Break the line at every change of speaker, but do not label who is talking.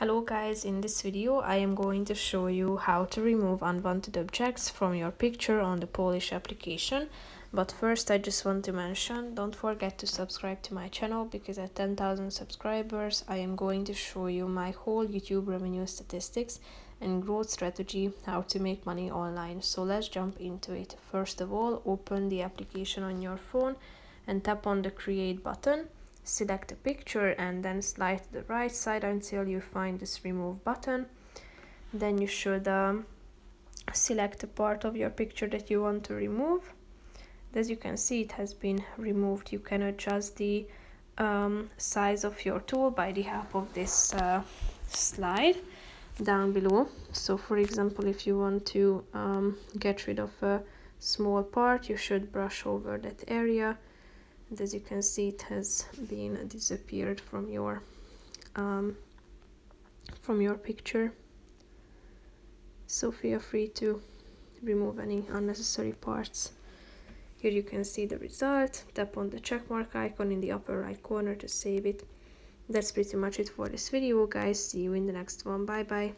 Hello guys, in this video I am going to show you how to remove unwanted objects from your picture on the Polish application. But first I just want to mention, don't forget to subscribe to my channel because at 10,000 subscribers I am going to show you my whole YouTube revenue statistics and growth strategy, how to make money online. So let's jump into it. First of all, open the application on your phone and tap on the create button. Select a picture and then slide to the right side until you find this remove button. Then you should select a part of your picture that you want to remove. As you can see, it has been removed. You can adjust the size of your tool by the help of this slide down below. So for example, if you want to get rid of a small part, you should brush over that area. And as you can see, it has been disappeared from your picture. So feel free to remove any unnecessary parts. Here you can see the result. Tap on the checkmark icon in the upper right corner to save it. That's pretty much it for this video, guys. See you in the next one. Bye bye.